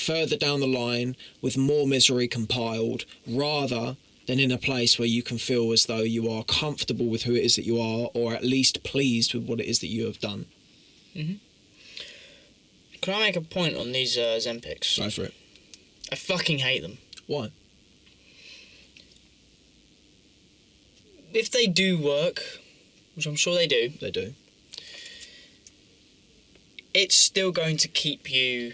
further down the line with more misery compiled, rather than in a place where you can feel as though you are comfortable with who it is that you are, or at least pleased with what it is that you have done. Mm-hmm. Can I make a point on these Ozempics? Go for it. I fucking hate them. Why? If they do work, which I'm sure they do. They do. It's still going to keep you...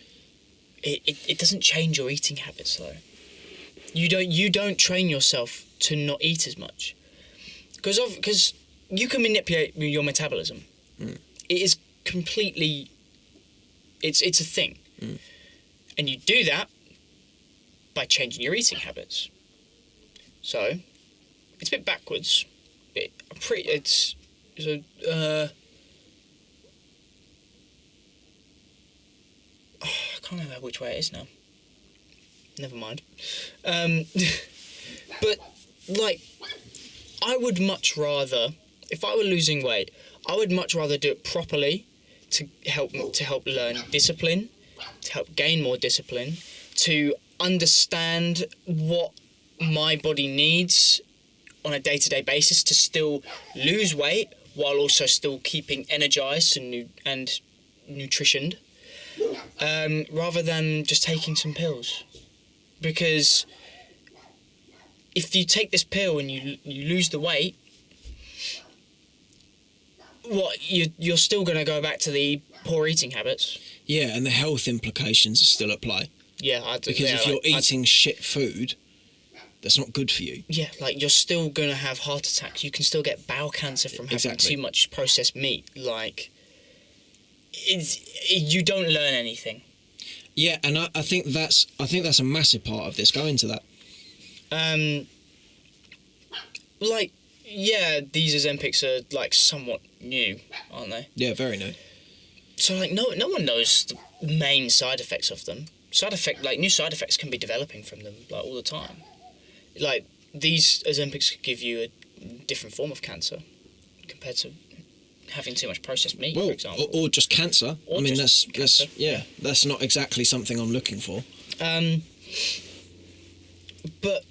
It doesn't change your eating habits, though. You don't train yourself to not eat as much. Because you can manipulate your metabolism. Mm. It is completely... It's a thing. Mm. And you do that by changing your eating habits. So, it's a bit backwards. I can't remember which way it is now. Never mind. But, like, I would much rather, if I were losing weight, I would much rather do it properly to help learn discipline, to help gain more discipline, to understand what my body needs on a day-to-day basis to still lose weight while also still keeping energized and nutritioned, rather than just taking some pills. Because if you take this pill and you lose the weight, you're still going to go back to the poor eating habits. Yeah, and the health implications are still at play. Yeah, because if you're eating shit food, that's not good for you. Yeah, like you're still going to have heart attacks. You can still get bowel cancer from having too much processed meat. Like, you don't learn anything. Yeah, and I think that's a massive part of this. Go into that. Like, yeah, these Ozempics are like somewhat new, aren't they? Yeah, very new. So like no one knows the main side effects of them. New side effects can be developing from them like all the time. Like these Ozempics could give you a different form of cancer compared to having too much processed meat, for example. Or just cancer. Or I mean, that's that's not exactly something I'm looking for. But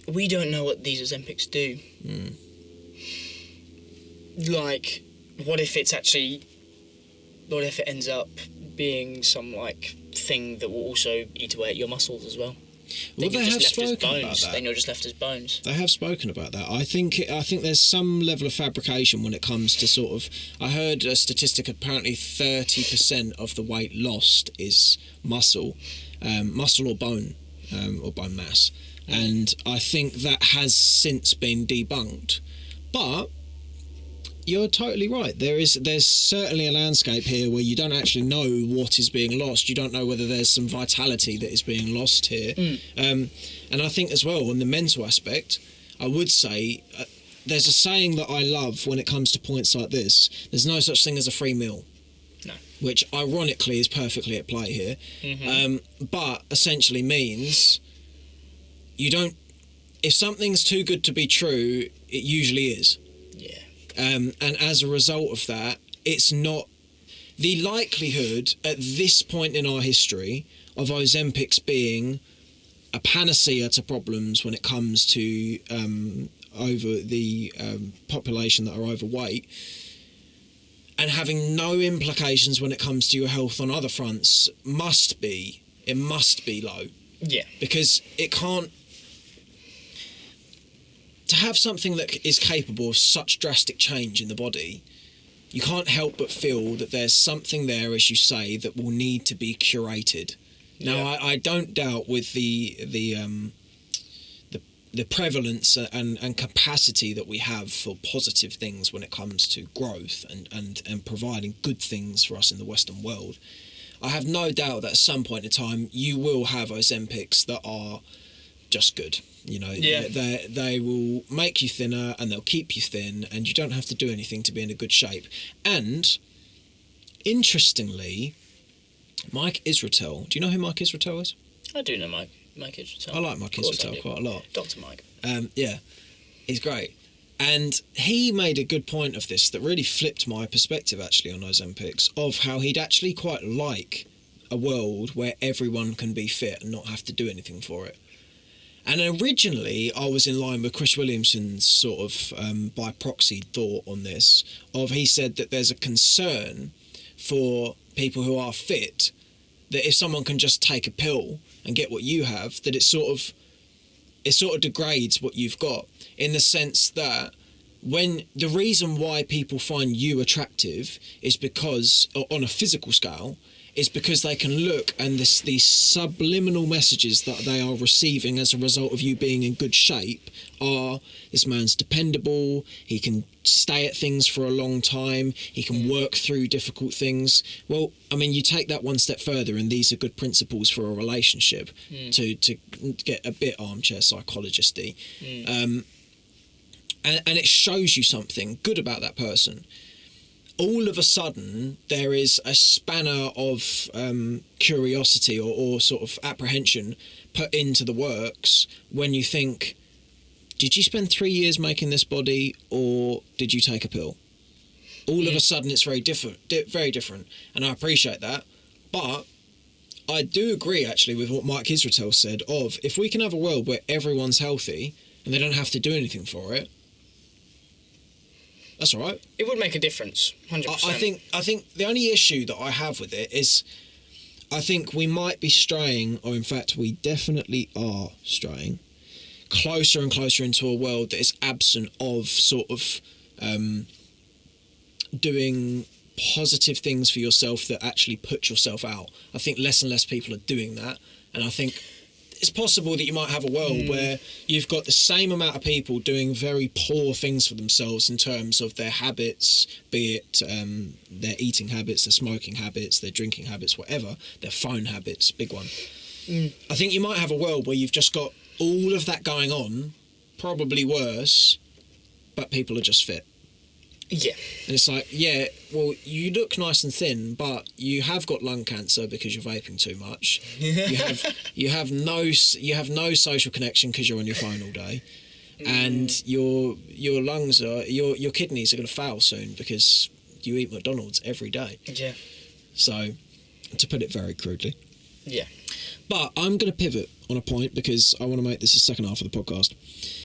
we don't know what these Ozempics do. Mm. Like, what if it ends up being some like thing that will also eat away at your muscles as well? Well, they have spoken about that. Then you're just left as bones. They have spoken about that. I think there's some level of fabrication when it comes to sort of... I heard a statistic, apparently 30% of the weight lost is muscle or bone mass. And I think that has since been debunked. But you're totally right. There's certainly a landscape here where you don't actually know what is being lost. You don't know whether there's some vitality that is being lost here. And I think as well, on the mental aspect, I would say there's a saying that I love when it comes to points like this. There's no such thing as a free meal. No. Which ironically is perfectly at play here. Mm-hmm. But essentially means you don't... If something's too good to be true, it usually is. Yeah. And as a result of that, it's not... The likelihood at this point in our history of Ozempics being a panacea to problems when it comes to over the population that are overweight, and having no implications when it comes to your health on other fronts must be low. Yeah. Because it can't... To have something that is capable of such drastic change in the body, you can't help but feel that there's something there, as you say, that will need to be curated. Now, yeah. I don't doubt with the prevalence and capacity that we have for positive things when it comes to growth and providing good things for us in the Western world. I have no doubt that at some point in time you will have Ozempics that are just good. You know, yeah. they will make you thinner and they'll keep you thin, and you don't have to do anything to be in a good shape. And interestingly, Mike Israetel. Do you know who Mike Israetel is? I do know Mike Israetel. I like Mike Israetel quite a lot. Dr. Mike. Yeah, he's great. And he made a good point of this that really flipped my perspective actually on Ozempics, of how he'd actually quite like a world where everyone can be fit and not have to do anything for it. And originally, I was in line with Chris Williamson's sort of by proxy thought on this. He said that there's a concern for people who are fit that if someone can just take a pill and get what you have, that it sort of degrades what you've got, in the sense that when the reason why people find you attractive is because, on a physical scale, is because they can look and these subliminal messages that they are receiving as a result of you being in good shape are, this man's dependable, he can stay at things for a long time, he can work through difficult things. Well, I mean, you take that one step further, and these are good principles for a relationship, to get a bit armchair psychologist-y. And it shows you something good about that person. All of a sudden, there is a spanner of curiosity or sort of apprehension put into the works when you think, did you spend 3 years making this body, or did you take a pill? All of a sudden, it's very different, and I appreciate that. But I do agree, actually, with what Mike Israetel said of, if we can have a world where everyone's healthy and they don't have to do anything for it, that's all right. It would make a difference, 100%. I think the only issue that I have with it is, I think we might be straying, or in fact we definitely are straying, closer and closer into a world that is absent of sort of doing positive things for yourself that actually put yourself out. I think less and less people are doing that, and I think it's possible that you might have a world where you've got the same amount of people doing very poor things for themselves in terms of their habits, be it their eating habits, their smoking habits, their drinking habits, whatever, their phone habits, big one. I think you might have a world where you've just got all of that going on, probably worse, but people are just fit. Yeah. And it's like, yeah, well, you look nice and thin, but you have got lung cancer because you're vaping too much. You have no social connection because you're on your phone all day, and your lungs your kidneys are going to fail soon because you eat McDonald's every day. Yeah. So, to put it very crudely. Yeah. But I'm going to pivot on a point because I want to make this the second half of the podcast.